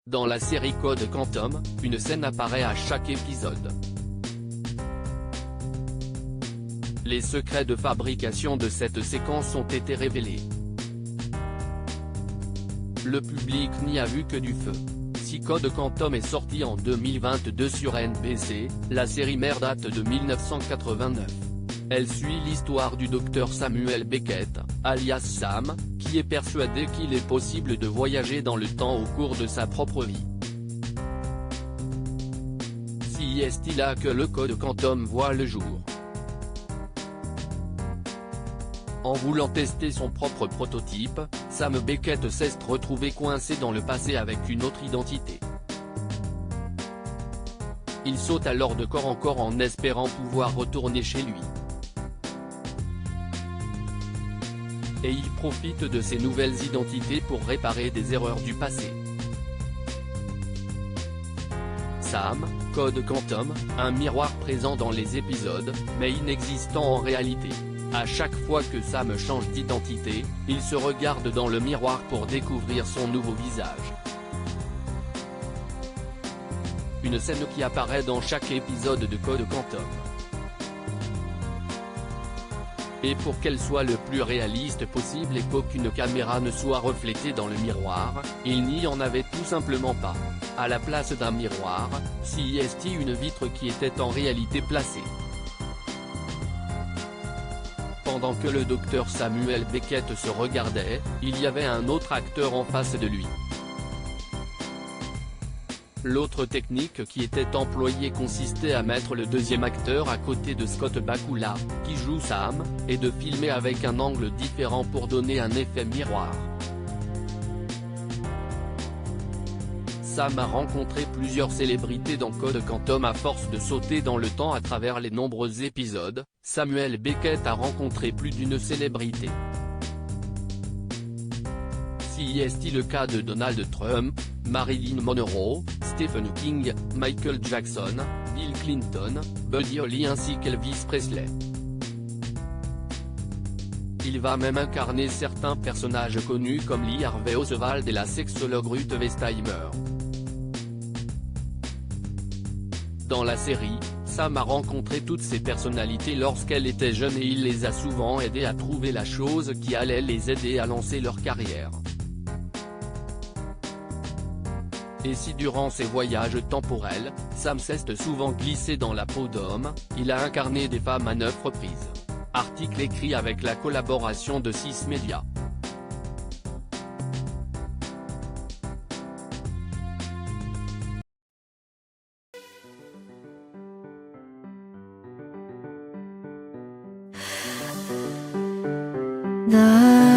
Dans la série Code Quantum, une scène apparaît à chaque épisode. Les secrets de fabrication de cette séquence ont été révélés. Le public n'y a vu que du feu. Si Code Quantum est sorti en 2022 sur NBC, la série mère date de 1989. Elle suit l'histoire du docteur Samuel Beckett, alias Sam, qui est persuadé qu'il est possible de voyager dans le temps au cours de sa propre vie. Si est-il là que le Code Quantum voit le jour. En voulant tester son propre prototype, Sam Beckett s'est retrouvé coincé dans le passé avec une autre identité. Il saute alors de corps en corps en espérant pouvoir retourner chez lui. Et il profite de ses nouvelles identités pour réparer des erreurs du passé. Sam, Code Quantum, un miroir présent dans les épisodes, mais inexistant en réalité. À chaque fois que Sam change d'identité, il se regarde dans le miroir pour découvrir son nouveau visage. Une scène qui apparaît dans chaque épisode de Code Quantum. Et pour qu'elle soit le plus réaliste possible et qu'aucune caméra ne soit reflétée dans le miroir, il n'y en avait tout simplement pas. À la place d'un miroir, s'y est une vitre qui était en réalité placée. Pendant que le docteur Samuel Beckett se regardait, il y avait un autre acteur en face de lui. L'autre technique qui était employée consistait à mettre le deuxième acteur à côté de Scott Bakula, qui joue Sam, et de filmer avec un angle différent pour donner un effet miroir. Sam a rencontré plusieurs célébrités dans Code Quantum à force de sauter dans le temps à travers les nombreux épisodes. Samuel Beckett a rencontré plus d'une célébrité. Si est-il le cas de Donald Trump, Marilyn Monroe, Stephen King, Michael Jackson, Bill Clinton, Buddy Holly ainsi qu'Elvis Presley. Il va même incarner certains personnages connus comme Lee Harvey Oswald et la sexologue Ruth Westheimer. Dans la série, Sam a rencontré toutes ces personnalités lorsqu'elle était jeune et il les a souvent aidées à trouver la chose qui allait les aider à lancer leur carrière. Et si durant ses voyages temporels, Sam s'est souvent glissé dans la peau d'homme, il a incarné des femmes à 9 reprises. Article écrit avec la collaboration de 6 médias. 나